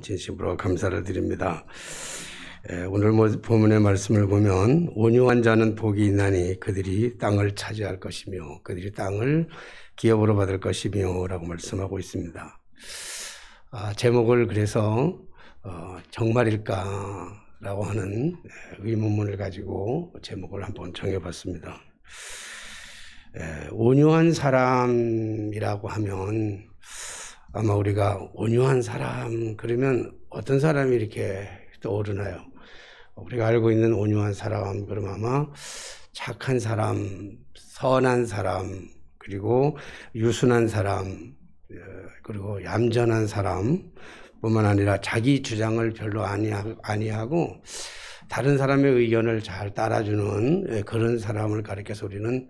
진심으로 감사를 드립니다. 오늘 본문의 말씀을 보면 온유한 자는 복이 있나니 그들이 땅을 차지할 것이며 그들이 땅을 기업으로 받을 것이며 라고 말씀하고 있습니다. 제목을 그래서 정말일까 라고 하는 의문문을 가지고 제목을 한번 정해봤습니다. 온유한 사람이라고 하면 아마 우리가 온유한 사람 그러면 어떤 사람이 이렇게 떠오르나요? 우리가 알고 있는 온유한 사람 그러면 아마 착한 사람, 선한 사람, 그리고 유순한 사람, 그리고 얌전한 사람 뿐만 아니라 자기 주장을 별로 아니하고 다른 사람의 의견을 잘 따라주는 그런 사람을 가리켜서 우리는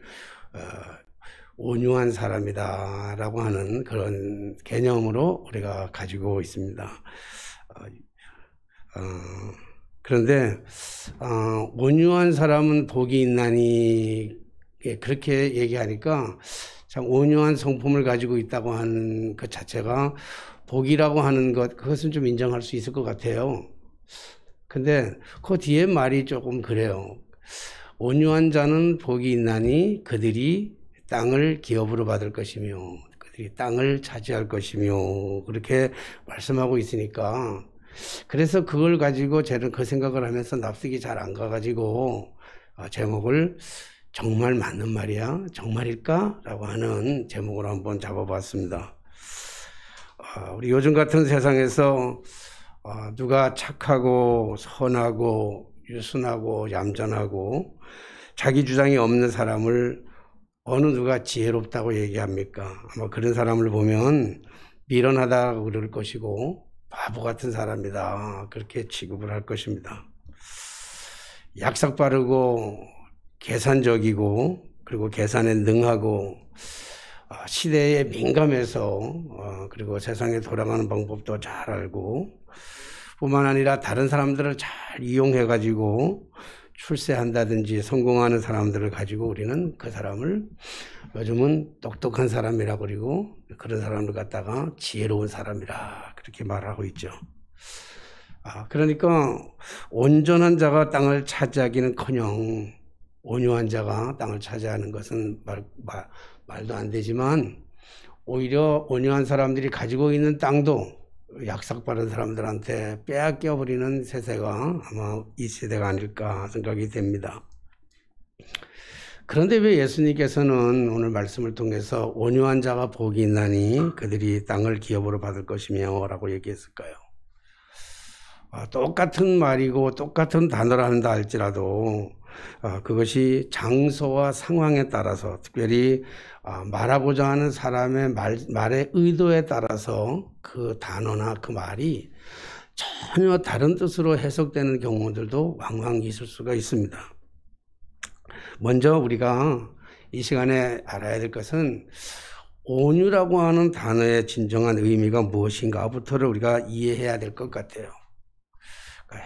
온유한 사람이다 라고 하는 그런 개념으로 우리가 가지고 있습니다. 그런데 온유한 사람은 복이 있나니 그렇게 얘기하니까 참 온유한 성품을 가지고 있다고 하는 것 자체가 복이라고 하는 것, 그것은 좀 인정할 수 있을 것 같아요. 근데 그 뒤에 말이 조금 그래요. 온유한 자는 복이 있나니 그들이 땅을 기업으로 받을 것이며 그들이 땅을 차지할 것이며 그렇게 말씀하고 있으니까 그래서 그걸 가지고 저는 그 생각을 하면서 납득이 잘 안 가가지고 제목을 정말 맞는 말이야? 정말일까? 라고 하는 제목으로 한번 잡아봤습니다. 우리 요즘 같은 세상에서 누가 착하고 선하고 유순하고 얌전하고 자기 주장이 없는 사람을 어느 누가 지혜롭다고 얘기합니까? 아마 그런 사람을 보면 미련하다고 그럴 것이고 바보 같은 사람이다 그렇게 취급을 할 것입니다. 약삭 빠르고 계산적이고 그리고 계산에 능하고 시대에 민감해서 그리고 세상에 돌아가는 방법도 잘 알고 뿐만 아니라 다른 사람들을 잘 이용해 가지고 출세한다든지 성공하는 사람들을 가지고 우리는 그 사람을 요즘은 똑똑한 사람이라고 그러고 그런 사람을 갖다가 지혜로운 사람이라 그렇게 말하고 있죠. 그러니까 온전한 자가 땅을 차지하기는커녕 온유한 자가 땅을 차지하는 것은 말도 안 되지만 오히려 온유한 사람들이 가지고 있는 땅도 약삭빠른 사람들한테 빼앗겨버리는 세대가 아마 이 세대가 아닐까 생각이 됩니다. 그런데 왜 예수님께서는 오늘 말씀을 통해서 온유한 자가 복이 있나니 그들이 땅을 기업으로 받을 것이며 라고 얘기했을까요? 똑같은 말이고 똑같은 단어를 한다 할지라도 그것이 장소와 상황에 따라서 특별히 말하고자 하는 사람의 말의 의도에 따라서 그 단어나 그 말이 전혀 다른 뜻으로 해석되는 경우들도 왕왕 있을 수가 있습니다. 먼저 우리가 이 시간에 알아야 될 것은 온유라고 하는 단어의 진정한 의미가 무엇인가부터를 우리가 이해해야 될 것 같아요.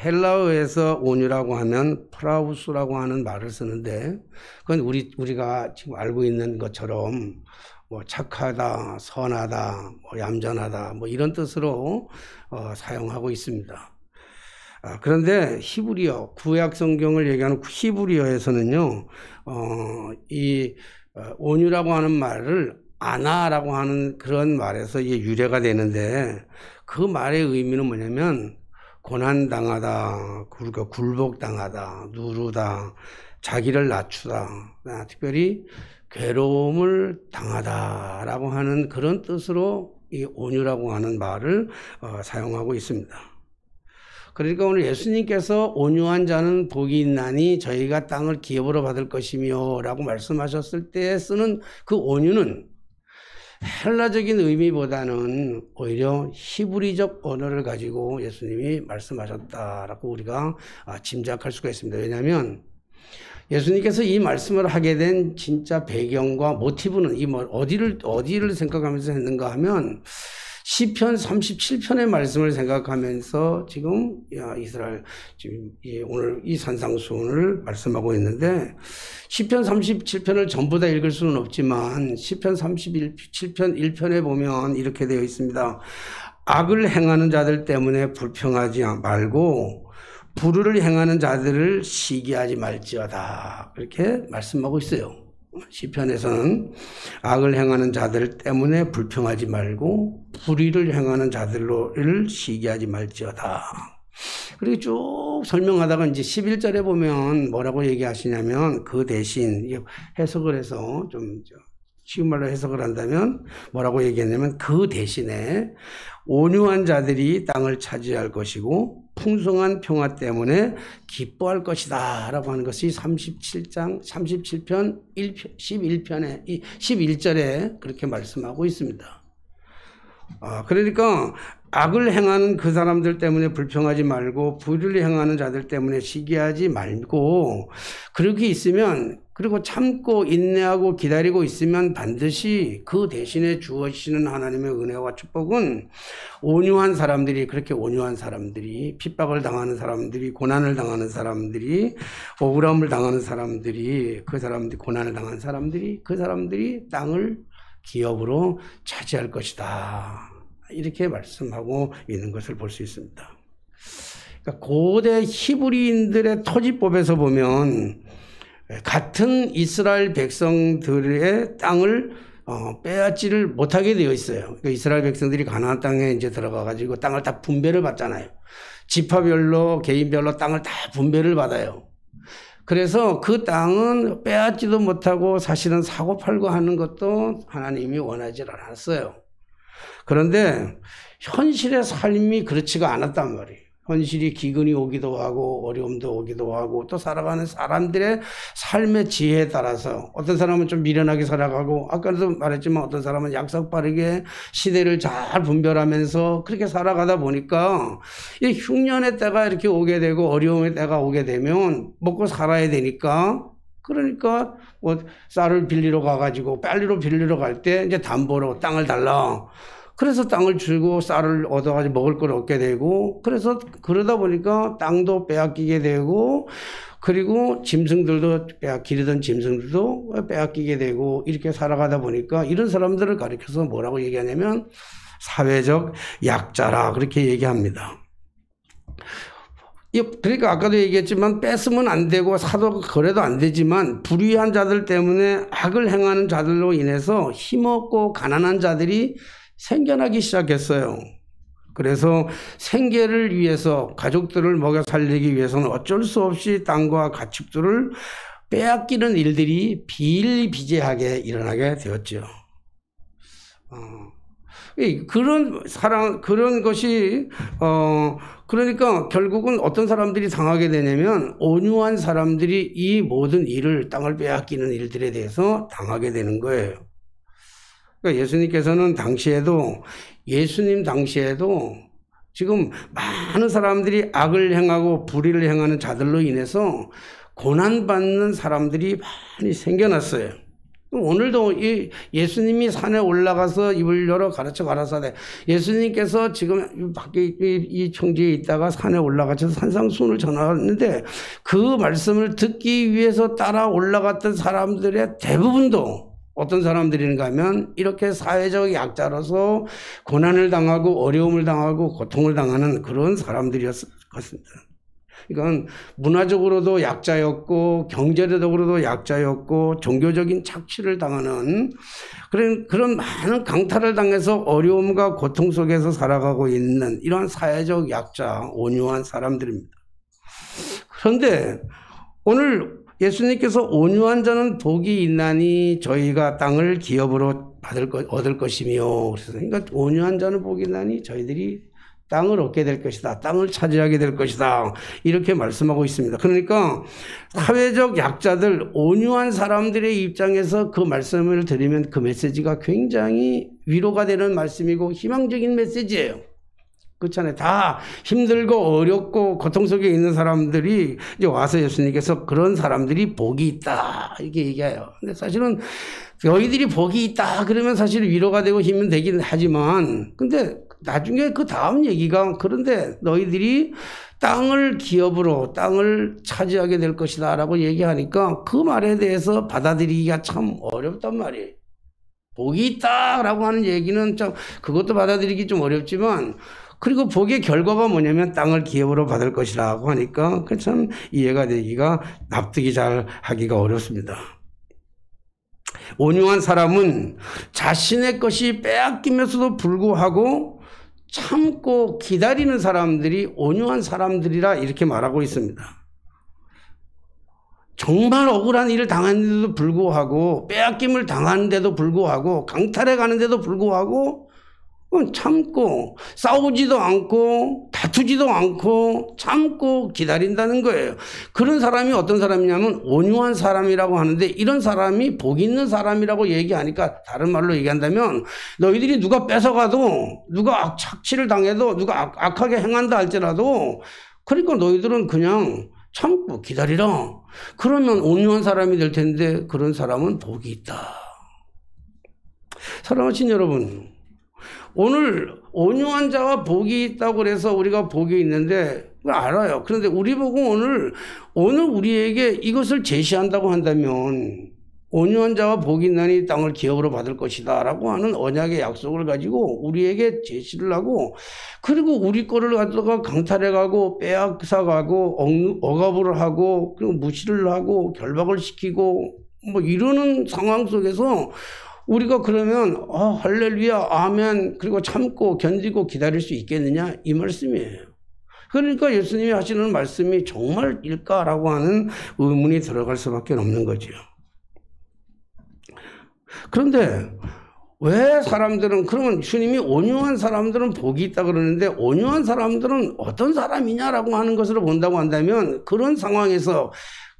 헬라어에서 온유라고 하면 프라우스라고 하는 말을 쓰는데 그건 우리가 지금 알고 있는 것처럼 뭐 착하다, 선하다, 뭐 얌전하다 뭐 이런 뜻으로 사용하고 있습니다. 그런데 히브리어, 구약 성경을 얘기하는 히브리어에서는요, 이 온유라고 하는 말을 아나라고 하는 그런 말에서 이게 유래가 되는데 그 말의 의미는 뭐냐면 고난당하다, 그러니까 굴복당하다, 누르다, 자기를 낮추다, 특별히 괴로움을 당하다라고 하는 그런 뜻으로 이 온유라고 하는 말을 사용하고 있습니다. 그러니까 오늘 예수님께서 온유한 자는 복이 있나니 저희가 땅을 기업으로 받을 것이며 라고 말씀하셨을 때 쓰는 그 온유는 헬라적인 의미보다는 오히려 히브리적 언어를 가지고 예수님이 말씀하셨다라고 우리가 짐작할 수가 있습니다. 왜냐하면 예수님께서 이 말씀을 하게 된 진짜 배경과 모티브는 어디를 생각하면서 했는가 하면 시편 37편의 말씀을 생각하면서 지금 이스라엘 지금 오늘 이 산상수훈을 말씀하고 있는데 시편 37편을 전부 다 읽을 수는 없지만 시편 37편 1편에 보면 이렇게 되어 있습니다. 악을 행하는 자들 때문에 불평하지 말고 불의를 행하는 자들을 시기하지 말지어다. 그렇게 말씀하고 있어요. 시편에서는 악을 행하는 자들 때문에 불평하지 말고 불의를 행하는 자들을 시기하지 말지어다. 그리고 쭉 설명하다가 이제 11절에 보면 뭐라고 얘기하시냐면 그 대신 해석을 해서 좀 쉬운 말로 해석을 한다면 뭐라고 얘기했냐면 그 대신에 온유한 자들이 땅을 차지할 것이고 풍성한 평화 때문에 기뻐할 것이다 라고 하는 것이 37편 11절에 그렇게 말씀하고 있습니다. 그러니까 악을 행하는 그 사람들 때문에 불평하지 말고 불의를 행하는 자들 때문에 시기하지 말고 그렇게 있으면 그리고 참고 인내하고 기다리고 있으면 반드시 그 대신에 주어지시는 하나님의 은혜와 축복은 온유한 사람들이 그렇게 온유한 사람들이 핍박을 당하는 사람들이 고난을 당하는 사람들이 억울함을 당하는 사람들이 그 사람들이 고난을 당하는 사람들이 그 사람들이 땅을 기업으로 차지할 것이다. 이렇게 말씀하고 있는 것을 볼 수 있습니다. 그러니까 고대 히브리인들의 토지법에서 보면 같은 이스라엘 백성들의 땅을 빼앗지를 못하게 되어 있어요. 그러니까 이스라엘 백성들이 가나안 땅에 이제 들어가 가지고 땅을 다 분배를 받잖아요. 지파별로 개인별로 땅을 다 분배를 받아요. 그래서 그 땅은 빼앗지도 못하고 사실은 사고 팔고 하는 것도 하나님이 원하지 않았어요. 그런데 현실의 삶이 그렇지가 않았단 말이에요. 현실이 기근이 오기도 하고 어려움도 오기도 하고 또 살아가는 사람들의 삶의 지혜에 따라서 어떤 사람은 좀 미련하게 살아가고 아까도 말했지만 어떤 사람은 약삭빠르게 시대를 잘 분별하면서 그렇게 살아가다 보니까 이 흉년의 때가 이렇게 오게 되고 어려움의 때가 오게 되면 먹고 살아야 되니까 그러니까 뭐 쌀을 빌리러 가가지고 빨리로 빌리러 갈 때 이제 담보로 땅을 달라. 그래서 땅을 주고 쌀을 얻어가지고 먹을 걸 얻게 되고 그래서 그러다 보니까 땅도 빼앗기게 되고 그리고 짐승들도 기르던 짐승들도 빼앗기게 되고 이렇게 살아가다 보니까 이런 사람들을 가리켜서 뭐라고 얘기하냐면 사회적 약자라 그렇게 얘기합니다. 그러니까 아까도 얘기했지만 뺏으면 안 되고 사도 거래도 안 되지만 불의한 자들 때문에 악을 행하는 자들로 인해서 힘없고 가난한 자들이 생겨나기 시작했어요. 그래서 생계를 위해서 가족들을 먹여 살리기 위해서는 어쩔 수 없이 땅과 가축들을 빼앗기는 일들이 비일비재하게 일어나게 되었죠. 그런 것이 그러니까 결국은 어떤 사람들이 당하게 되냐면 온유한 사람들이 이 모든 일을 땅을 빼앗기는 일들에 대해서 당하게 되는 거예요. 그러니까 예수님께서는 예수님 당시에도 지금 많은 사람들이 악을 행하고 불의를 행하는 자들로 인해서 고난받는 사람들이 많이 생겨났어요. 오늘도 예수님이 산에 올라가서 입을 열어 가르쳐 가라사대 예수님께서 지금 밖에 이 청지에 있다가 산에 올라가셔서 산상수훈을 전하는데 그 말씀을 듣기 위해서 따라 올라갔던 사람들의 대부분도 어떤 사람들인가 하면 이렇게 사회적 약자로서 고난을 당하고 어려움을 당하고 고통을 당하는 그런 사람들이었을 것입니다. 그러니까 문화적으로도 약자였고 경제적으로도 약자였고 종교적인 착취를 당하는 그런 많은 강탈을 당해서 어려움과 고통 속에서 살아가고 있는 이러한 사회적 약자, 온유한 사람들입니다. 그런데 오늘 예수님께서 온유한 자는 복이 있나니 저희가 땅을 기업으로 얻을 것이며 그러니까 온유한 자는 복이 있나니 저희들이 땅을 얻게 될 것이다. 땅을 차지하게 될 것이다. 이렇게 말씀하고 있습니다. 그러니까 사회적 약자들, 온유한 사람들의 입장에서 그 말씀을 드리면 그 메시지가 굉장히 위로가 되는 말씀이고 희망적인 메시지예요. 그렇잖아요. 다 힘들고 어렵고 고통 속에 있는 사람들이 이제 와서 예수님께서 그런 사람들이 복이 있다. 이렇게 얘기해요. 근데 사실은 너희들이 복이 있다. 그러면 사실 위로가 되고 힘은 되긴 하지만 근데 나중에 그 다음 얘기가 그런데 너희들이 땅을 기업으로 땅을 차지하게 될 것이다 라고 얘기하니까 그 말에 대해서 받아들이기가 참 어렵단 말이에요. 복이 있다라고 하는 얘기는 좀 그것도 받아들이기 좀 어렵지만 그리고 복의 결과가 뭐냐면 땅을 기업으로 받을 것이라고 하니까 그 참 이해가 되기가 납득이 잘 하기가 어렵습니다. 온유한 사람은 자신의 것이 빼앗기면서도 불구하고 참고 기다리는 사람들이 온유한 사람들이라 이렇게 말하고 있습니다. 정말 억울한 일을 당하는데도 불구하고 빼앗김을 당하는데도 불구하고 강탈해 가는데도 불구하고 참고 싸우지도 않고 다투지도 않고 참고 기다린다는 거예요. 그런 사람이 어떤 사람이냐면 온유한 사람이라고 하는데 이런 사람이 복 있는 사람이라고 얘기하니까 다른 말로 얘기한다면 너희들이 누가 뺏어가도 누가 착취를 당해도 누가 악하게 행한다 할지라도 그러니까 너희들은 그냥 참고 기다리라. 그러면 온유한 사람이 될 텐데 그런 사람은 복이 있다. 사랑하신 여러분, 오늘 온유한 자와 복이 있다고 그래서 우리가 복이 있는데 알아요. 그런데 우리 보고 오늘 우리에게 이것을 제시한다고 한다면 온유한 자와 복이 있나니 땅을 기업으로 받을 것이다 라고 하는 언약의 약속을 가지고 우리에게 제시를 하고 그리고 우리 거를 갖다가 강탈해 가고 빼앗아 가고 억압을 하고 그리고 무시를 하고 결박을 시키고 뭐 이러는 상황 속에서 우리가 그러면 할렐루야 아멘 그리고 참고 견디고 기다릴 수 있겠느냐 이 말씀이에요. 그러니까 예수님이 하시는 말씀이 정말일까라고 하는 의문이 들어갈 수밖에 없는 거죠. 그런데 왜 사람들은 그러면 주님이 온유한 사람들은 복이 있다 그러는데 온유한 사람들은 어떤 사람이냐라고 하는 것으로 본다고 한다면 그런 상황에서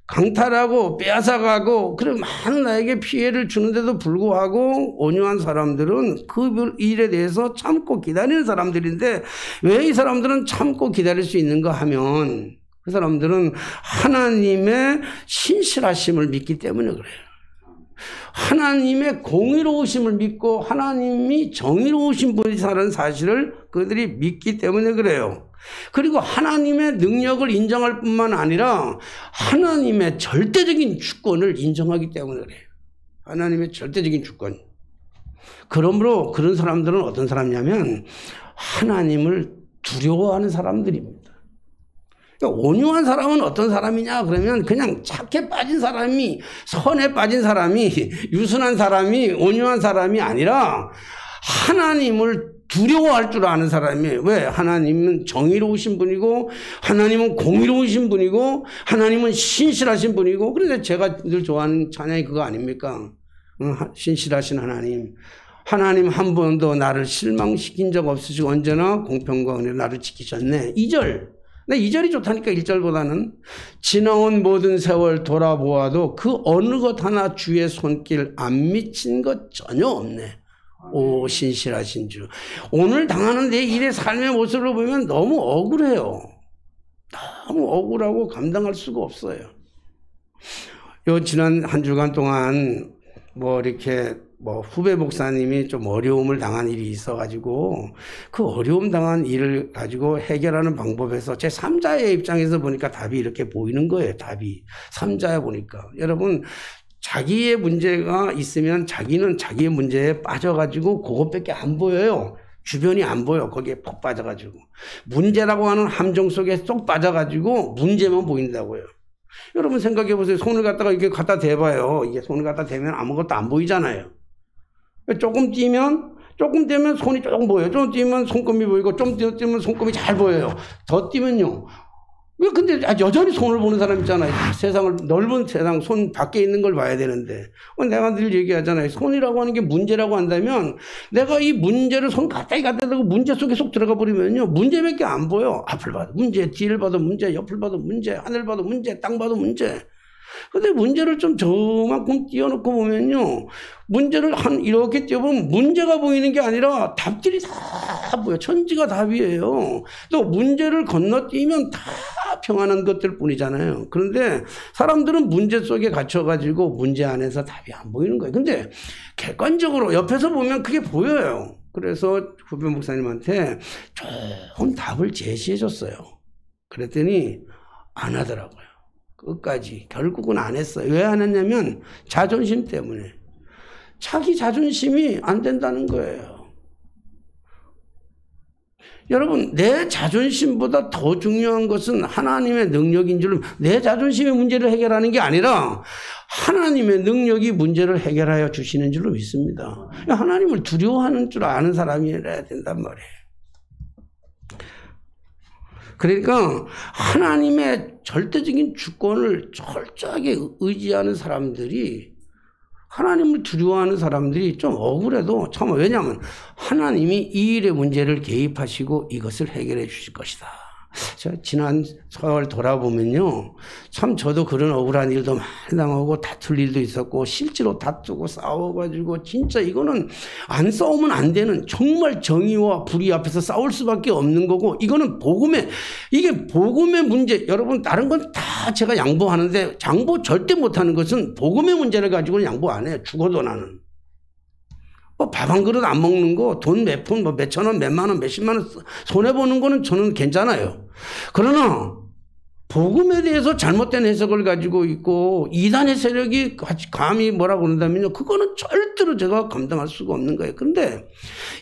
강탈하고 빼앗아가고 그런 많은 나에게 피해를 주는데도 불구하고 온유한 사람들은 그 일에 대해서 참고 기다리는 사람들인데 왜 이 사람들은 참고 기다릴 수 있는가 하면 그 사람들은 하나님의 신실하심을 믿기 때문에 그래요. 하나님의 공의로우심을 믿고 하나님이 정의로우신 분이라는 사실을 그들이 믿기 때문에 그래요. 그리고 하나님의 능력을 인정할 뿐만 아니라 하나님의 절대적인 주권을 인정하기 때문에 그래요. 하나님의 절대적인 주권. 그러므로 그런 사람들은 어떤 사람이냐면 하나님을 두려워하는 사람들입니다. 그러니까 온유한 사람은 어떤 사람이냐 그러면 그냥 착해 빠진 사람이 선에 빠진 사람이 유순한 사람이 온유한 사람이 아니라 하나님을 두려워할 줄 아는 사람이에요. 왜? 하나님은 정의로우신 분이고 하나님은 공의로우신 분이고 하나님은 신실하신 분이고 그런데 제가 늘 좋아하는 찬양이 그거 아닙니까? 신실하신 하나님. 하나님 한 번도 나를 실망시킨 적 없으시고 언제나 공평과 은혜로 나를 지키셨네. 2절. 근데 2절이 좋다니까 1절보다는 지나온 모든 세월 돌아보아도 그 어느 것 하나 주의 손길 안 미친 것 전혀 없네. 오 신실하신 주. 오늘 당하는 내 일의 삶의 모습을 보면 너무 억울해요. 너무 억울하고 감당할 수가 없어요. 지난 한 주간 동안 이렇게 후배 목사님이 좀 어려움을 당한 일이 있어가지고 그 어려움 당한 일을 가지고 해결하는 방법에서 제 3자의 입장에서 보니까 답이 이렇게 보이는 거예요. 답이 3자야 보니까 여러분 자기의 문제가 있으면 자기는 자기의 문제에 빠져가지고 그것밖에 안 보여요. 주변이 안 보여. 거기에 푹 빠져가지고 문제라고 하는 함정 속에 쏙 빠져가지고 문제만 보인다고요. 여러분 생각해 보세요. 손을 갖다가 이렇게 갖다 대봐요. 이게 손을 갖다 대면 아무것도 안 보이잖아요. 조금 뛰면 손이 조금 보여요. 좀 뛰면 손금이 보이고 좀 뛰면 손금이 잘 보여요. 더 뛰면요. 왜 근데 여전히 손을 보는 사람 있잖아요. 세상을 넓은 세상 손 밖에 있는 걸 봐야 되는데 내가 늘 얘기하잖아요. 손이라고 하는 게 문제라고 한다면 내가 이 문제를 손 가까이 갖다 대고 문제 속에 쏙 들어가 버리면요. 문제밖에 안 보여. 앞을 봐도 문제, 뒤를 봐도 문제, 옆을 봐도 문제, 하늘 봐도 문제, 땅 봐도 문제. 근데 문제를 좀 저만큼 띄워놓고 보면요. 문제를 이렇게 띄워보면 문제가 보이는 게 아니라 답들이 다 보여. 천지가 답이에요. 또 문제를 건너뛰면 다 평안한 것들 뿐이잖아요. 그런데 사람들은 문제 속에 갇혀가지고 문제 안에서 답이 안 보이는 거예요. 근데 객관적으로 옆에서 보면 그게 보여요. 그래서 후배 목사님한테 좋은 답을 제시해 줬어요. 그랬더니 안 하더라고요. 끝까지. 결국은 안 했어요. 왜 안 했냐면 자존심 때문에. 자기 자존심이 안 된다는 거예요. 여러분, 내 자존심보다 더 중요한 것은 하나님의 능력인 줄, 내 자존심의 문제를 해결하는 게 아니라 하나님의 능력이 문제를 해결하여 주시는 줄로 믿습니다. 하나님을 두려워하는 줄 아는 사람이어야 된단 말이에요. 그러니까 하나님의 절대적인 주권을 철저하게 의지하는 사람들이, 하나님을 두려워하는 사람들이 좀 억울해도 참, 왜냐하면 하나님이 이 일의 문제를 개입하시고 이것을 해결해 주실 것이다. 제가 지난 설을 돌아보면요, 참 저도 그런 억울한 일도 많이 당하고 다툴 일도 있었고 실제로 다투고 싸워가지고 진짜 이거는 안 싸우면 안 되는, 정말 정의와 불의 앞에서 싸울 수밖에 없는 거고, 이거는 이게 복음의 문제. 여러분, 다른 건 다 제가 양보하는데 양보 절대 못하는 것은 복음의 문제를 가지고는 양보 안 해요. 죽어도 나는. 밥 한 그릇 안 먹는 거, 돈 몇 푼, 몇천 원, 몇만 원, 몇십만 원 손해보는 거는 저는 괜찮아요. 그러나 복음에 대해서 잘못된 해석을 가지고 있고 이단의 세력이 감히 뭐라고 그런다면요, 그거는 절대로 제가 감당할 수가 없는 거예요. 그런데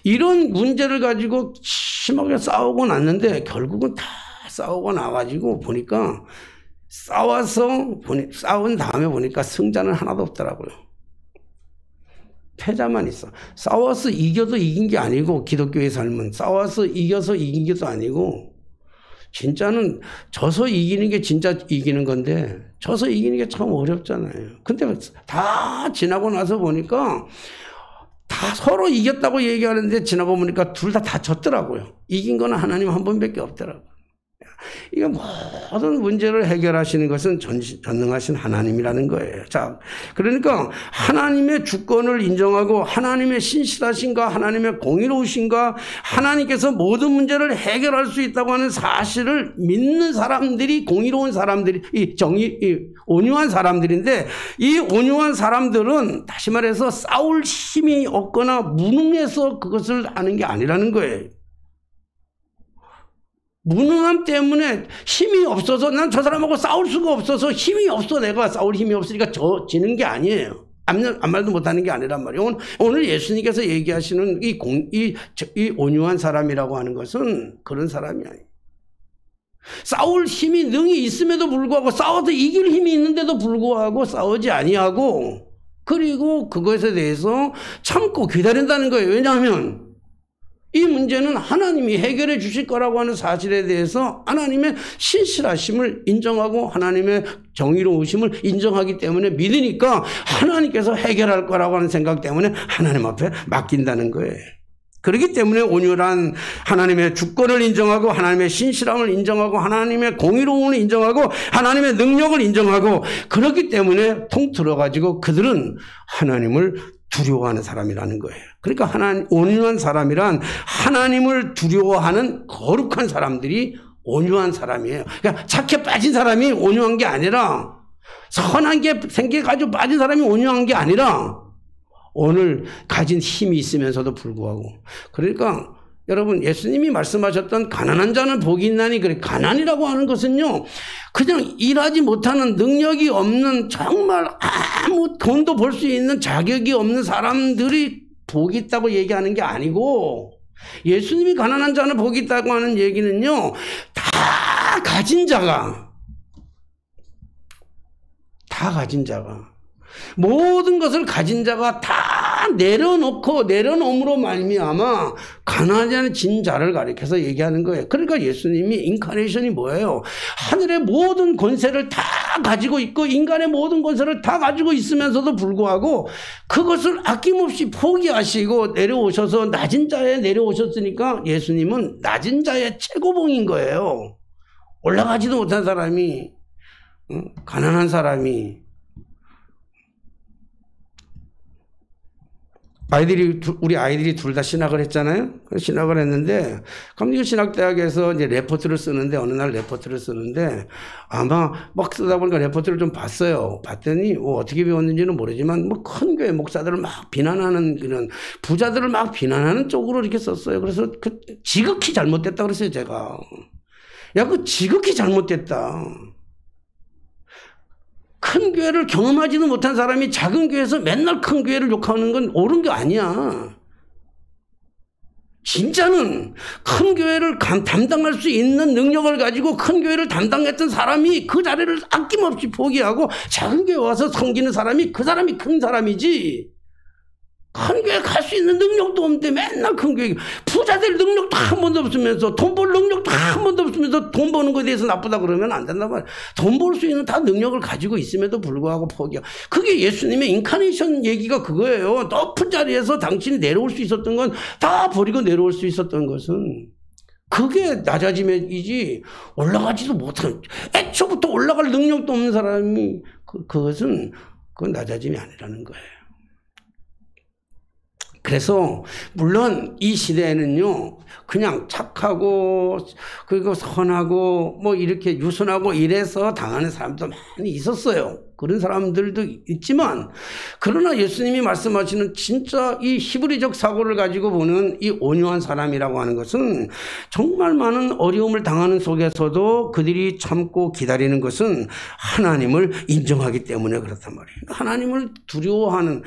이런 문제를 가지고 심하게 싸우고 났는데 결국은 다 싸우고 나가지고 보니까 싸운 다음에 보니까 승자는 하나도 없더라고요. 패자만 있어. 싸워서 이겨도 이긴 게 아니고, 기독교의 삶은 싸워서 이겨서 이긴 게도 아니고, 진짜는 져서 이기는 게 진짜 이기는 건데 져서 이기는 게 참 어렵잖아요. 근데 다 지나고 나서 보니까 다 서로 이겼다고 얘기하는데 지나고 보니까 둘 다 졌더라고요. 이긴 거는 하나님 한 분밖에 없더라고요. 이게 모든 문제를 해결하시는 것은 전능하신 하나님이라는 거예요. 자, 그러니까 하나님의 주권을 인정하고 하나님의 신실하신가, 하나님의 공의로우신가, 하나님께서 모든 문제를 해결할 수 있다고 하는 사실을 믿는 사람들이 공의로운 사람들이, 온유한 사람들인데, 이 온유한 사람들은 다시 말해서 싸울 힘이 없거나 무능해서 그것을 하는 게 아니라는 거예요. 무능함 때문에 힘이 없어서, 난 저 사람하고 싸울 수가 없어서 힘이 없어, 내가 싸울 힘이 없으니까 지는 게 아니에요. 아무 말도 못하는 게 아니란 말이에요. 오늘 예수님께서 얘기하시는 이 온유한 사람이라고 하는 것은 그런 사람이 아니에요. 싸울 힘이 능히 있음에도 불구하고, 싸워서 이길 힘이 있는데도 불구하고 싸우지 아니하고, 그리고 그것에 대해서 참고 기다린다는 거예요. 왜냐하면 이 문제는 하나님이 해결해 주실 거라고 하는 사실에 대해서 하나님의 신실하심을 인정하고 하나님의 정의로우심을 인정하기 때문에 믿으니까 하나님께서 해결할 거라고 하는 생각 때문에 하나님 앞에 맡긴다는 거예요. 그렇기 때문에 온유한 하나님의 주권을 인정하고 하나님의 신실함을 인정하고 하나님의 공의로움을 인정하고 하나님의 능력을 인정하고, 그렇기 때문에 통틀어 가지고 그들은 하나님을 두려워하는 사람이라는 거예요. 그러니까 온유한 사람이란 하나님을 두려워하는 거룩한 사람들이 온유한 사람이에요. 그러니까 착해 빠진 사람이 온유한 게 아니라, 선한 게 생겨가지고 빠진 사람이 온유한 게 아니라, 오늘 가진 힘이 있으면서도 불구하고. 그러니까 여러분, 예수님이 말씀하셨던 가난한 자는 복이 있나니, 그래, 가난이라고 하는 것은요, 그냥 일하지 못하는, 능력이 없는, 정말 아무 돈도 벌 수 있는 자격이 없는 사람들이 복이 있다고 얘기하는 게 아니고, 예수님이 가난한 자는 복이 있다고 하는 얘기는요, 다 가진 자가 모든 것을 가진 자가 다 내려놓음으로 말미암아 가난해진 자를 가리켜서 얘기하는 거예요. 그러니까 예수님이 인카네이션이 뭐예요? 하늘의 모든 권세를 다 가지고 있고 인간의 모든 권세를 다 가지고 있으면서도 불구하고 그것을 아낌없이 포기하시고 내려오셔서 낮은 자에 내려오셨으니까 예수님은 낮은 자의 최고봉인 거예요. 올라가지도 못한 사람이, 가난한 사람이, 우리 아이들이 둘 다 신학을 했잖아요. 신학을 했는데, 감리교 신학대학에서 이제 레포트를 쓰는데, 어느 날 레포트를 쓰는데, 아마 막 쓰다 보니까 레포트를 좀 봤어요. 봤더니, 어떻게 배웠는지는 모르지만, 큰 교회 목사들을 막 비난하는, 그런 부자들을 막 비난하는 쪽으로 이렇게 썼어요. 그래서 지극히 잘못됐다 그랬어요, 제가. 야, 지극히 잘못됐다. 큰 교회를 경험하지도 못한 사람이 작은 교회에서 맨날 큰 교회를 욕하는 건 옳은 게 아니야. 진짜는 큰 교회를 담당할 수 있는 능력을 가지고 큰 교회를 담당했던 사람이 그 자리를 아낌없이 포기하고 작은 교회 와서 섬기는 사람이 그 사람이 큰 사람이지. 큰 교회 갈 수 있는 능력도 없는데 맨날 큰 교회, 부자 될 능력도 한 번도 없으면서, 돈 벌 능력도 한 번도 없으면서 돈 버는 것에 대해서 나쁘다 그러면 안 된단 말이야. 돈 벌 수 있는 다 능력을 가지고 있음에도 불구하고 포기야. 그게 예수님의 인카네이션 얘기가 그거예요. 높은 자리에서 당신이 내려올 수 있었던 건 다 버리고 내려올 수 있었던 것은 그게 낮아짐이지, 올라가지도 못한, 애초부터 올라갈 능력도 없는 사람이 그건 낮아짐이 아니라는 거예요. 그래서 물론 이 시대에는요, 그냥 착하고 그리고 선하고 뭐 이렇게 유순하고 이래서 당하는 사람도 많이 있었어요. 그런 사람들도 있지만, 그러나 예수님이 말씀하시는 진짜 이 히브리적 사고를 가지고 보는 이 온유한 사람이라고 하는 것은 정말 많은 어려움을 당하는 속에서도 그들이 참고 기다리는 것은 하나님을 인정하기 때문에 그렇단 말이에요. 하나님을 두려워하는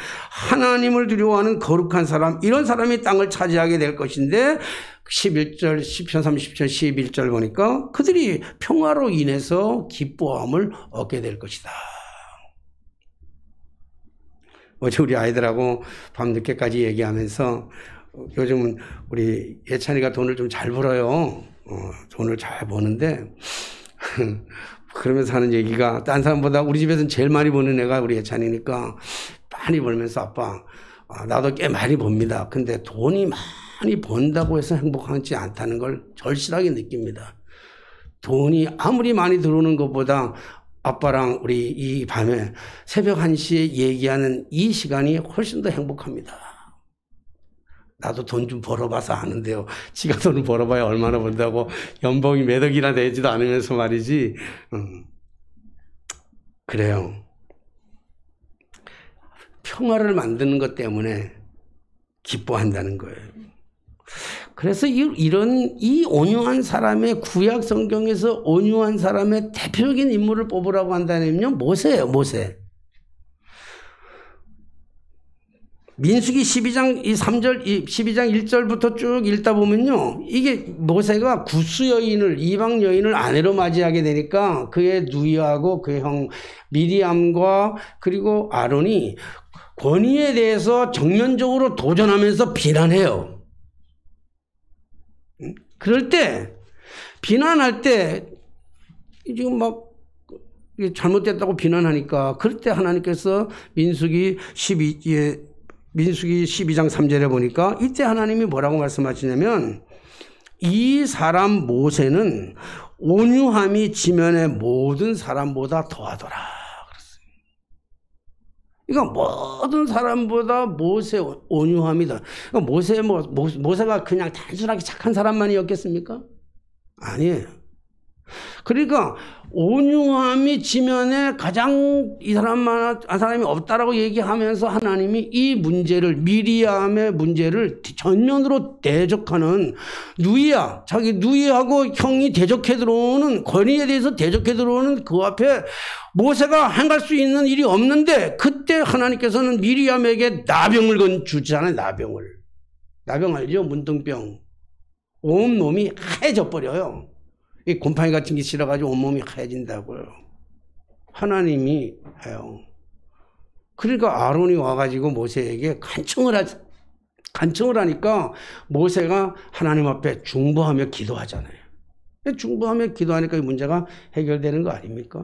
거룩한 사람, 이런 사람이 땅을 차지하게 될 것인데, 11절, 시편 30편 11절 보니까 그들이 평화로 인해서 기뻐함을 얻게 될 것이다. 어제 우리 아이들하고 밤늦게까지 얘기하면서, 요즘은 우리 예찬이가 돈을 좀 잘 벌어요. 돈을 잘 버는데 그러면서 하는 얘기가, 딴 사람보다 우리 집에서는 제일 많이 버는 애가 우리 예찬이니까, 많이 벌면서 아빠, 나도 꽤 많이 법니다. 근데 돈이 많이 번다고 해서 행복하지 않다는 걸 절실하게 느낍니다. 돈이 아무리 많이 들어오는 것보다 아빠랑 우리 이 밤에 새벽 1시에 얘기하는 이 시간이 훨씬 더 행복합니다. 나도 돈 좀 벌어봐서 아는데요. 지가 돈을 벌어봐야 얼마나 번다고, 연봉이 몇 억이나 되지도 않으면서 말이지. 그래요. 평화를 만드는 것 때문에 기뻐한다는 거예요. 그래서 이 온유한 사람의, 구약 성경에서 온유한 사람의 대표적인 인물을 뽑으라고 한다면요, 모세예요, 모세. 민수기 12장 3절, 12장 1절부터 쭉 읽다 보면요, 이게 모세가 구스 여인을, 이방 여인을 아내로 맞이하게 되니까 그의 누이하고 그의 형 미리암과 그리고 아론이 권위에 대해서 정면적으로 도전하면서 비난해요. 그럴 때, 비난할 때, 지금 막 잘못됐다고 비난하니까, 그럴 때 하나님께서 민수기 12장 3절에 보니까, 이때 하나님이 뭐라고 말씀하시냐면, 이 사람 모세는 온유함이 지면의 모든 사람보다 더하더라. 그러니까 모든 사람보다 모세 온유함이다. 그러니까 모세가 그냥 단순하게 착한 사람만이었겠습니까? 아니에요. 그러니까 온유함이 지면에 가장 이 사람이 없다라고 얘기하면서 하나님이 이 문제를, 미리암의 문제를 전면으로 대적하는, 자기 누이하고 형이 대적해 들어오는, 권위에 대해서 대적해 들어오는 그 앞에 모세가 행할 수 있는 일이 없는데, 그때 하나님께서는 미리암에게 나병을 주잖아요. 나병 알죠? 문둥병. 온 몸이 하얘져 버려요. 이 곰팡이 같은 게 실어가지고 온몸이 하얘진다고요. 하나님이 해요. 그러니까 아론이 와가지고 모세에게 간청을 하니까 모세가 하나님 앞에 중보하며 기도하잖아요. 중보하며 기도하니까 이 문제가 해결되는 거 아닙니까?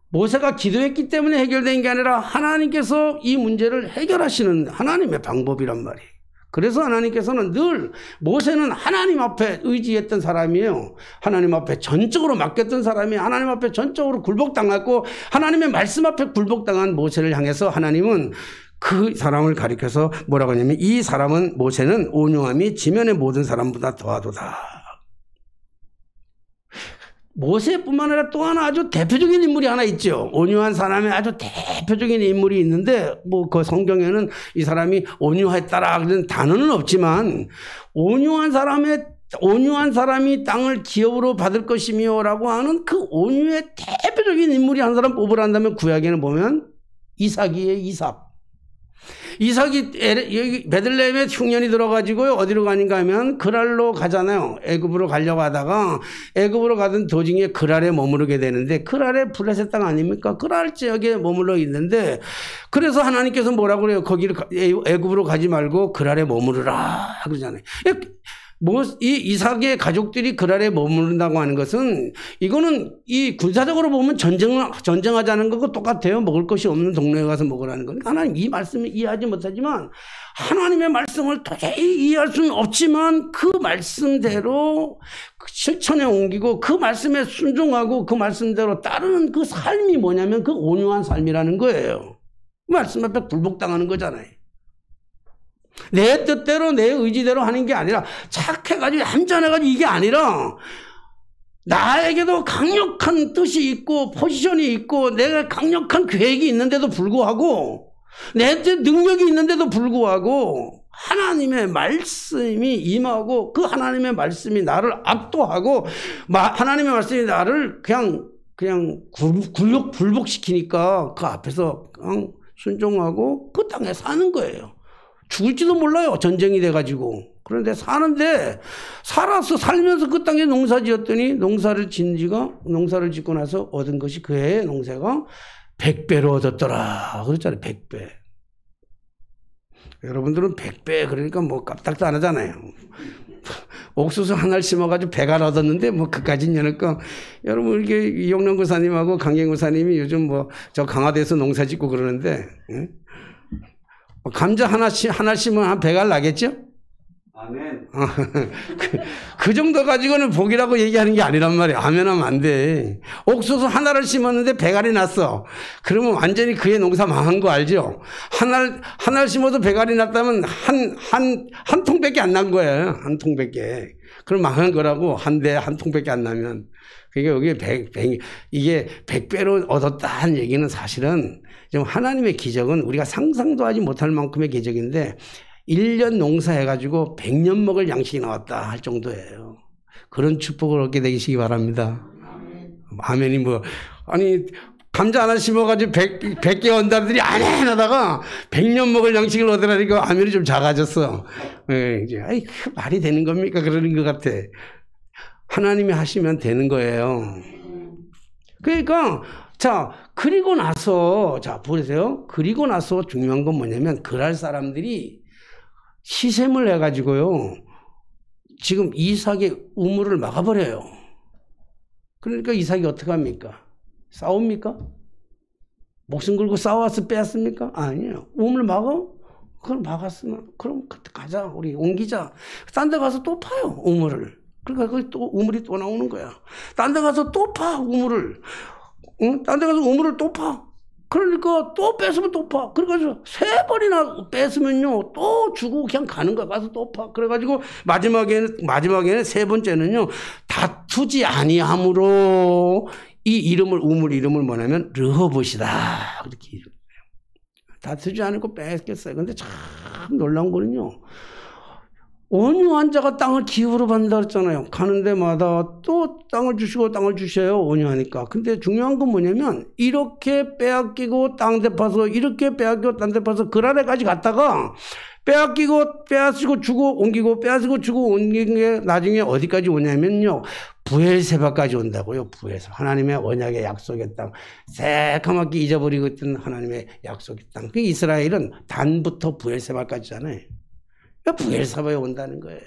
모세가 기도했기 때문에 해결된 게 아니라 하나님께서 이 문제를 해결하시는 하나님의 방법이란 말이에요. 그래서 하나님께서는 늘, 모세는 하나님 앞에 의지했던 사람이에요. 하나님 앞에 전적으로 맡겼던 사람이, 하나님 앞에 전적으로 굴복당했고 하나님의 말씀 앞에 굴복당한 모세를 향해서 하나님은 그 사람을 가리켜서 뭐라고 하냐면, 이 사람은, 모세는 온유함이 지면의 모든 사람보다 더하도다. 모세뿐만 아니라 또 하나 아주 대표적인 인물이 하나 있죠. 온유한 사람의 아주 대표적인 인물이 있는데, 그 성경에는 이 사람이 온유했다라는 단어는 없지만, 온유한 사람의 온유한 사람이 땅을 기업으로 받을 것이며라고 하는 그 온유의 대표적인 인물이 한 사람 뽑으란다면 구약에는 보면 이삭이에요. 이삭이 여기 베들레헴에 흉년이 들어가지고요. 어디로 가는가 하면 그랄로 가잖아요. 애굽으로 가려고 하다가 애굽으로 가던 도중에 그랄에 머무르게 되는데 그랄에 블레셋 땅 아닙니까? 그랄 지역에 머물러 있는데 그래서 하나님께서 뭐라고 그래요? 거기를 애굽으로 가지 말고 그랄에 머무르라 그러잖아요. 이 이삭의 가족들이 그랄에 머무른다고 하는 것은 이거는 이 군사적으로 보면 전쟁하자는 거고 똑같아요. 먹을 것이 없는 동네에 가서 먹으라는 거니까 하나님 이 말씀을 이해하지 못하지만 하나님의 말씀을 도저히 이해할 수는 없지만 그 말씀대로 실천에 옮기고 그 말씀에 순종하고 그 말씀대로 따르는 그 삶이 뭐냐면 그 온유한 삶이라는 거예요. 그 말씀 앞에 굴복당하는 거잖아요. 내 뜻대로 내 의지대로 하는 게 아니라 착해가지고 얌전해가지고 이게 아니라 나에게도 강력한 뜻이 있고 포지션이 있고 내가 강력한 계획이 있는데도 불구하고 내 능력이 있는데도 불구하고 하나님의 말씀이 임하고 그 하나님의 말씀이 나를 압도하고 하나님의 말씀이 나를 그냥 굴복시키니까 그 앞에서 그냥 순종하고 그 땅에 사는 거예요. 죽을지도 몰라요. 전쟁이 돼가지고. 그런데 살면서 그 땅에 농사 지었더니 농사를 짓고 나서 얻은 것이 그 해의 농사가 100배로 얻었더라. 그랬잖아요. 100배. 여러분들은 100배 그러니까 뭐 깜짝도 안 하잖아요. 옥수수 하나를 심어가지고 100알 얻었는데 뭐 그까진 여니까 여러분 이게 이용남 고사님하고 강경 고사님이 요즘 뭐 저 강화도에서 농사 짓고 그러는데 응? 감자 하나 심으면 한 100알 나겠죠? 아멘. 그 정도 가지고는 복이라고 얘기하는 게 아니란 말이에요. 아멘 하면 안 돼. 옥수수 하나를 심었는데 100알이 났어. 그러면 완전히 그의 농사 망한 거 알죠? 하나를 심어도 100알이 났다면 한 통밖에 안 난 거예요. 한 통밖에. 그럼 망한 거라고 한 통밖에 안 나면. 그러니까 여기 이게 100배로 얻었다는 얘기는 사실은 좀 하나님의 기적은 우리가 상상도 하지 못할 만큼의 기적인데 1년 농사해가지고 100년 먹을 양식이 나왔다 할 정도예요. 그런 축복을 얻게 되시기 바랍니다. 아멘이 감자 하나 심어가지고 100개 언다들이 아멘 하다가 100년 먹을 양식을 얻으라니까 아멘이 좀 작아졌어. 이제 말이 되는 겁니까? 그러는 것 같아. 하나님이 하시면 되는 거예요. 그러니까 그리고 나서 보세요. 그리고 나서 중요한 건 뭐냐면 그랄 사람들이 시샘을 해가지고요. 지금 이삭의 우물을 막아버려요. 그러니까 이삭이 어떻게 합니까? 싸웁니까? 목숨 걸고 싸워서 뺐습니까? 아니에요. 우물 막아? 그걸 막았으면 그럼 가자. 우리 옮기자. 딴 데 가서 또 파요. 우물을. 그러니까 거기 또 우물이 또 나오는 거야. 딴 데 가서 또 파. 우물을. 응? 딴 데 가서 우물을 또 파. 그러니까 또 뺏으면 또 파. 그래가지고 3번이나 뺏으면요. 또 주고 그냥 가는 거야. 가서 또 파. 그래가지고 마지막에는 3번째는요. 다투지 아니함으로 이 우물 이름을 뭐냐면 르호봇이다. 그렇게 이름이에요. 다투지 않고 뺏겼어요. 근데 참 놀라운 거는요. 온유한 자가 땅을 기업으로 받는다 그랬잖아요. 가는 데마다 또 땅을 주셔요. 온유하니까. 근데 중요한 건 뭐냐면 이렇게 빼앗기고 땅 데 파서 이렇게 빼앗기고 땅 데 파서 그랄에까지 갔다가 빼앗기고 주고 옮기고 빼앗기고 주고 옮긴 게 나중에 어디까지 오냐면요. 부엘세바까지 온다고요. 부엘세바. 하나님의 언약의 약속의 땅. 새까맣게 잊어버리고 있던 하나님의 약속의 땅. 그 이스라엘은 단부터 부엘세바까지잖아요. 부엘세바에 온다는 거예요.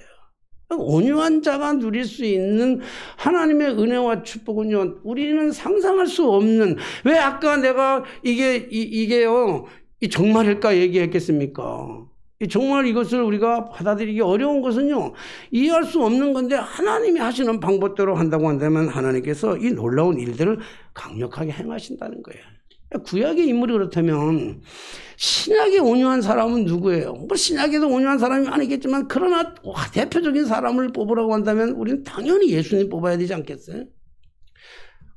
온유한 자가 누릴 수 있는 하나님의 은혜와 축복은요, 우리는 상상할 수 없는, 왜 아까 내가 이게요, 정말일까 얘기했겠습니까? 정말 이것을 우리가 받아들이기 어려운 것은요, 이해할 수 없는 건데 하나님이 하시는 방법대로 한다고 한다면 하나님께서 이 놀라운 일들을 강력하게 행하신다는 거예요. 구약의 인물이 그렇다면 신약의 온유한 사람은 누구예요? 뭐 신약에도 온유한 사람이 아니겠지만 그러나 대표적인 사람을 뽑으라고 한다면 우리는 당연히 예수님 뽑아야 되지 않겠어요?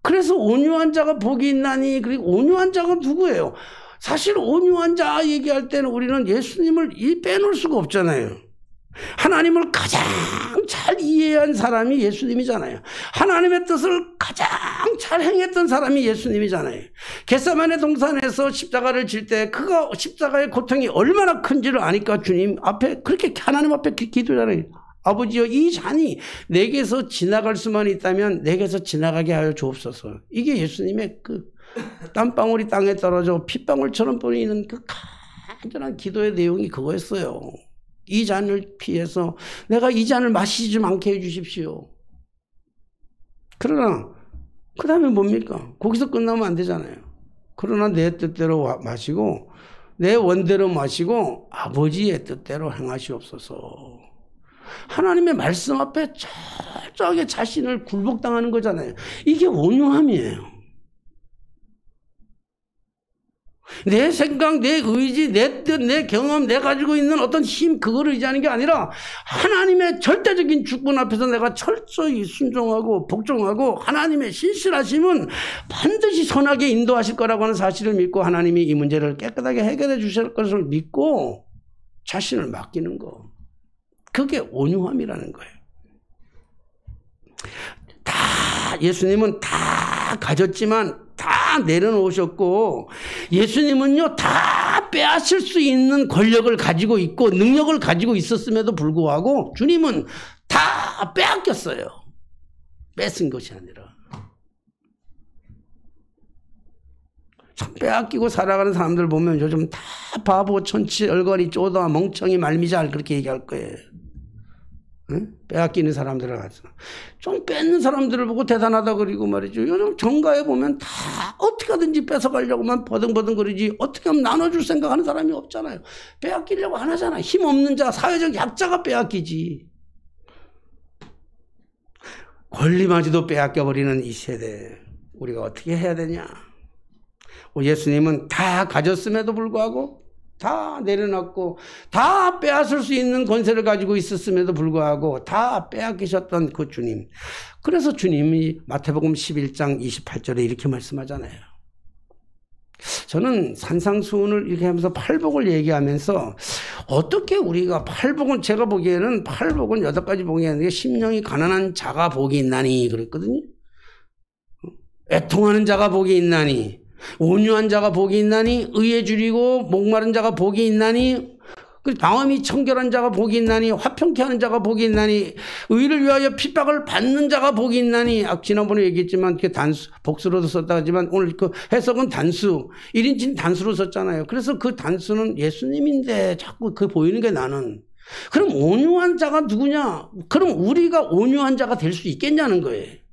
그래서 온유한 자가 복이 있나니, 그리고 온유한 자가 누구예요? 사실 온유한 자 얘기할 때는 우리는 예수님을 빼놓을 수가 없잖아요. 하나님을 가장 잘 이해한 사람이 예수님이잖아요. 하나님의 뜻을 가장 잘 행했던 사람이 예수님이잖아요. 겟세마네 동산에서 십자가를 질 때 그가 십자가의 고통이 얼마나 큰지를 아니까 주님 앞에 그렇게 하나님 앞에 기도잖아요. 아버지여, 이 잔이 내게서 지나갈 수만 있다면 내게서 지나가게 하여 주옵소서. 이게 예수님의 그 땀방울이 땅에 떨어져 핏방울처럼 뿌리는 그 간절한 기도의 내용이 그거였어요. 이 잔을 피해서 내가 이 잔을 마시지 좀 않게 해주십시오. 그러나 그 다음에 뭡니까? 거기서 끝나면 안 되잖아요. 그러나 내 뜻대로 마시고 내 원대로 마시고 아버지의 뜻대로 행하시옵소서. 하나님의 말씀 앞에 철저하게 자신을 굴복당하는 거잖아요. 이게 온유함이에요. 내 생각, 내 의지, 내 뜻, 내 경험, 내가 가지고 있는 어떤 힘, 그거를 의지하는 게 아니라 하나님의 절대적인 주권 앞에서 내가 철저히 순종하고 복종하고 하나님의 신실하심은 반드시 선하게 인도하실 거라고 하는 사실을 믿고 하나님이 이 문제를 깨끗하게 해결해 주실 것을 믿고 자신을 맡기는 거. 그게 온유함이라는 거예요. 예수님은 다 가졌지만 다 내려놓으셨고, 예수님은요 다 빼앗을 수 있는 권력을 가지고 있고 능력을 가지고 있었음에도 불구하고 주님은 다 빼앗겼어요. 뺏은 것이 아니라. 참 빼앗기고 살아가는 사람들 보면 요즘 다 바보, 천치, 얼거리, 쪼다, 멍청이, 말미잘 그렇게 얘기할 거예요. 응? 빼앗기는 사람들을 가서 좀 뺏는 사람들을 보고 대단하다 그리고 말이죠. 요즘 정가에 보면 다 어떻게 하든지 뺏어가려고만 버둥버둥거리지 어떻게 하면 나눠줄 생각하는 사람이 없잖아요. 빼앗기려고 안 하잖아. 힘없는 자, 사회적 약자가 빼앗기지. 권리마저도 빼앗겨버리는 이 세대, 우리가 어떻게 해야 되냐. 예수님은 다 가졌음에도 불구하고 다 내려놨고 다 빼앗을 수 있는 권세를 가지고 있었음에도 불구하고 다 빼앗기셨던 그 주님. 그래서 주님이 마태복음 11장 28절에 이렇게 말씀하잖아요. 저는 산상수훈을 이렇게 하면서 팔복을 얘기하면서 어떻게 우리가 팔복은, 제가 보기에는 팔복은 8가지 복이 있는데 심령이 가난한 자가 복이 있나니 그랬거든요. 애통하는 자가 복이 있나니, 온유한 자가 복이 있나니, 의에 줄이고 목마른 자가 복이 있나니, 마음이 청결한 자가 복이 있나니, 화평케 하는 자가 복이 있나니, 의를 위하여 핍박을 받는 자가 복이 있나니. 지난번에 얘기했지만 그게 단수, 복수로도 썼다 하지만 오늘 그 해석은 단수, 1인칭 단수로 썼잖아요. 그래서 그 단수는 예수님인데 자꾸 그 보이는 게 나는. 그럼 온유한 자가 누구냐? 그럼 우리가 온유한 자가 될 수 있겠냐는 거예요.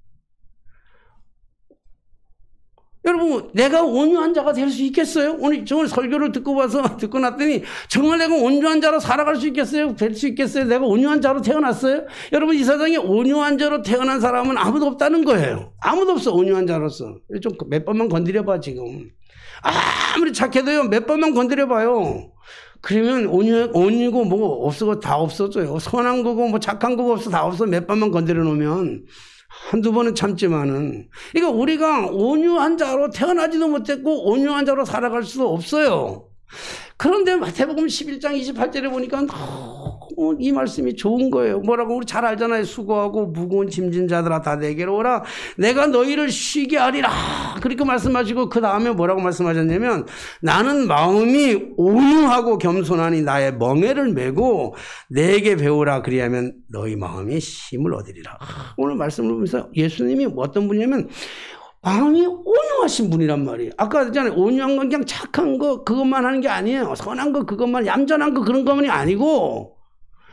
여러분, 내가 온유한 자가 될 수 있겠어요? 오늘 설교를 듣고 났더니 정말 내가 온유한 자로 살아갈 수 있겠어요? 될 수 있겠어요? 내가 온유한 자로 태어났어요? 여러분, 이 세상에 온유한 자로 태어난 사람은 아무도 없다는 거예요. 아무도 없어, 온유한 자로서. 좀 몇 번만 건드려봐, 지금. 아무리 착해도요, 몇 번만 건드려봐요. 그러면 온유고 뭐 없어도 다 없어져요. 선한 거고 뭐 착한 거고 없어 다 없어. 몇 번만 건드려 놓으면. 한두 번은 참지만은. 그러니까 우리가 온유한 자로 태어나지도 못했고 온유한 자로 살아갈 수도 없어요. 그런데 마태복음 11장 28절에 보니까 이 말씀이 좋은 거예요. 뭐라고? 우리 잘 알잖아요. 수고하고 무거운 짐진 자들아 다 내게로 오라. 내가 너희를 쉬게 하리라. 그렇게 말씀하시고 그 다음에 뭐라고 말씀하셨냐면, 나는 마음이 온유하고 겸손하니 나의 멍에를 메고 내게 배우라. 그리하면 너희 마음이 힘을 얻으리라. 오늘 말씀을 보면서 예수님이 어떤 분이냐면 마음이 온유하신 분이란 말이에요. 아까 했잖아요. 온유한 건 그냥 착한 거 그것만 하는 게 아니에요. 선한 거 그것만, 얌전한 거 그런 것만이 아니고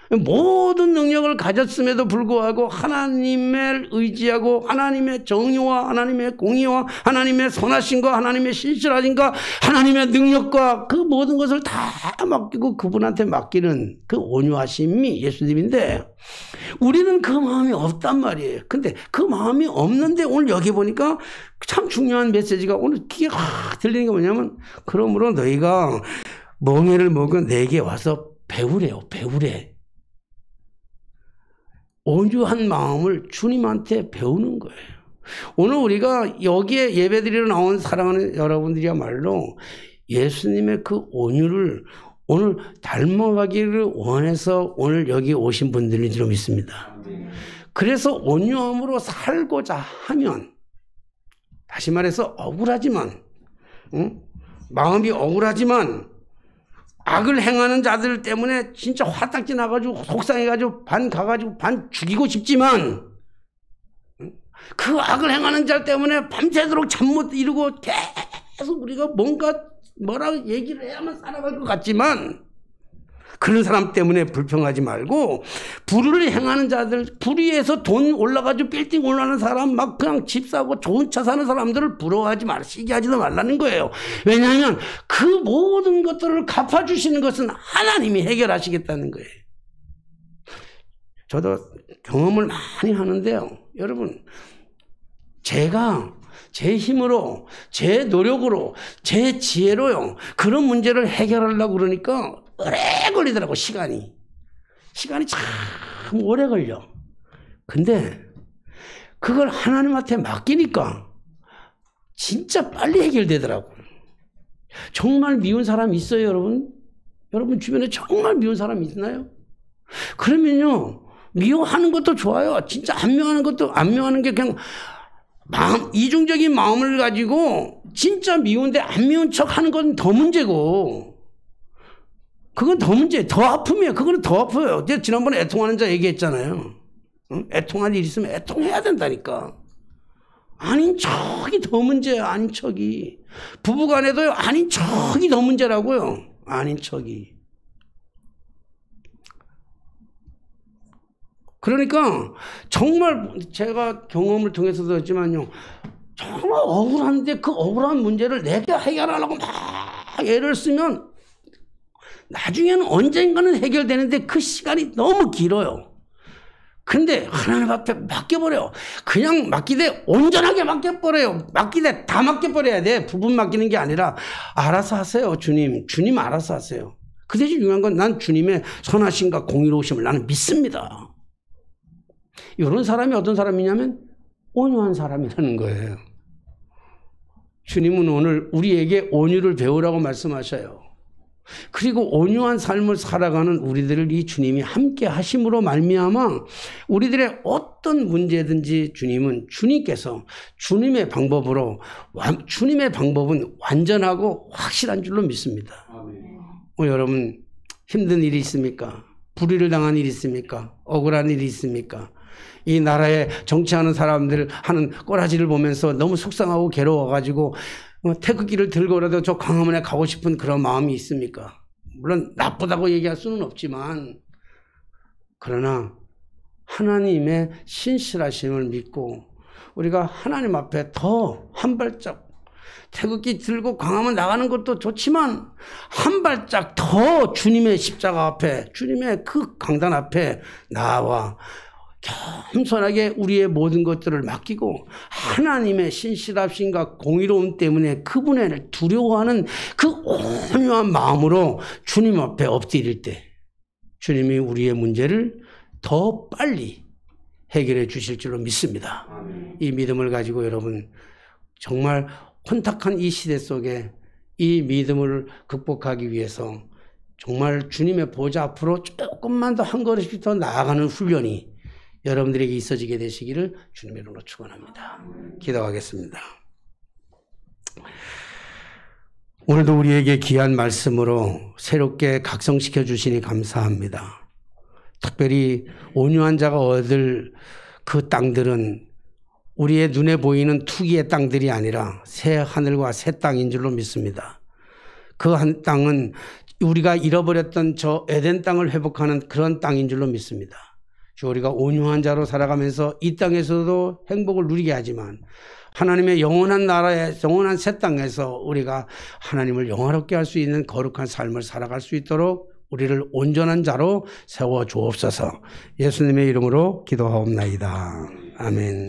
모든 능력을 가졌음에도 불구하고 하나님을 의지하고 하나님의 정의와 하나님의 공의와 하나님의 선하심과 하나님의 신실하심과 하나님의 능력과 그 모든 것을 다 맡기고 그분한테 맡기는 그 온유하심이 예수님인데, 우리는 그 마음이 없단 말이에요. 근데 그 마음이 없는데 오늘 여기 보니까 참 중요한 메시지가 오늘 귀에 들리는 게 뭐냐면, 그러므로 너희가 멍에를 먹어 내게 와서 배우래요. 배우래. 온유한 마음을 주님한테 배우는 거예요. 오늘 우리가 여기에 예배드리러 나온 사랑하는 여러분들이야말로 예수님의 그 온유를 오늘 닮아가기를 원해서 오늘 여기 오신 분들인 줄 믿습니다. 그래서 온유함으로 살고자 하면, 다시 말해서 억울하지만, 마음이 억울하지만 악을 행하는 자들 때문에 진짜 화딱지 나가지고 속상해가지고 반 가가지고 반 죽이고 싶지만, 그 악을 행하는 자 때문에 밤새도록 잠 못 이루고 계속 우리가 뭐라고 얘기를 해야만 살아갈 것 같지만, 그런 사람 때문에 불평하지 말고, 불의를 행하는 자들, 불의해서 돈 올라가지고 빌딩 올라가는 사람, 막 그냥 집 사고 좋은 차 사는 사람들을 부러워하지 시기 하지도 말라는 거예요. 왜냐하면 그 모든 것들을 갚아주시는 것은 하나님이 해결하시겠다는 거예요. 저도 경험을 많이 하는데요. 여러분, 제가 제 힘으로, 제 노력으로, 제 지혜로요, 그런 문제를 해결하려고 그러니까 오래 걸리더라고, 시간이 참 오래 걸려. 근데 그걸 하나님한테 맡기니까 진짜 빨리 해결되더라고. 정말 미운 사람 있어요, 여러분? 여러분 주변에 정말 미운 사람 있나요? 그러면요, 미워하는 것도 좋아요. 진짜 안 미워하는 게 그냥 이중적인 마음을 가지고 진짜 미운데 안 미운 척 하는 건 더 문제고, 그건 더 더 아픔이에요. 그거는 더 아파요. 제가 지난번에 애통하는 자 얘기했잖아요. 애통할 일 있으면 애통해야 된다니까. 아닌 척이 더 문제야, 아닌 척이. 부부간에도요, 아닌 척이 더 문제라고요. 아닌 척이. 그러니까 정말 제가 경험을 통해서도 했지만요, 정말 억울한데 그 억울한 문제를 내가 해결하려고 막 애를 쓰면 나중에는 언젠가는 해결되는데 그 시간이 너무 길어요. 근데 하나님 앞에 맡겨버려요. 그냥 맡기되 온전하게 맡겨버려요. 맡기되 다 맡겨버려야 돼. 부분 맡기는 게 아니라 알아서 하세요. 주님 알아서 하세요. 그 대신 중요한 건 난 주님의 선하심과 공의로우심을 나는 믿습니다. 이런 사람이 어떤 사람이냐면 온유한 사람이라는 거예요. 주님은 오늘 우리에게 온유를 배우라고 말씀하셔요. 그리고 온유한 삶을 살아가는 우리들을 이 주님이 함께 하심으로 말미암아 우리들의 어떤 문제든지 주님께서 주님의 방법은 완전하고 확실한 줄로 믿습니다. 여러분 힘든 일이 있습니까? 불의를 당한 일이 있습니까? 억울한 일이 있습니까? 이 나라에 정치하는 사람들 하는 꼬라지를 보면서 너무 속상하고 괴로워가지고 태극기를 들고라도 저 광화문에 가고 싶은 그런 마음이 있습니까? 물론 나쁘다고 얘기할 수는 없지만, 그러나 하나님의 신실하심을 믿고 우리가 하나님 앞에 더 한 발짝, 태극기 들고 광화문 나가는 것도 좋지만 한 발짝 더 주님의 십자가 앞에, 주님의 그 강단 앞에 나와 겸손하게 우리의 모든 것들을 맡기고 하나님의 신실하심과 공의로움 때문에 그분을 두려워하는 그 온유한 마음으로 주님 앞에 엎드릴 때 주님이 우리의 문제를 더 빨리 해결해 주실 줄로 믿습니다. 이 믿음을 가지고 여러분 정말 혼탁한 이 시대 속에 이 믿음을 극복하기 위해서 정말 주님의 보좌 앞으로 조금만 더 한 걸음씩 더 나아가는 훈련이 여러분들에게 있어지게 되시기를 주님의 이름으로 축원합니다. 기도하겠습니다. 오늘도 우리에게 귀한 말씀으로 새롭게 각성시켜 주시니 감사합니다. 특별히 온유한 자가 얻을 그 땅들은 우리의 눈에 보이는 투기의 땅들이 아니라 새 하늘과 새 땅인 줄로 믿습니다. 그 한 땅은 우리가 잃어버렸던 저 에덴 땅을 회복하는 그런 땅인 줄로 믿습니다. 우리가 온유한 자로 살아가면서 이 땅에서도 행복을 누리게 하지만 하나님의 영원한 나라의 영원한 새 땅에서 우리가 하나님을 영화롭게 할 수 있는 거룩한 삶을 살아갈 수 있도록 우리를 온전한 자로 세워 주옵소서. 예수님의 이름으로 기도하옵나이다. 아멘.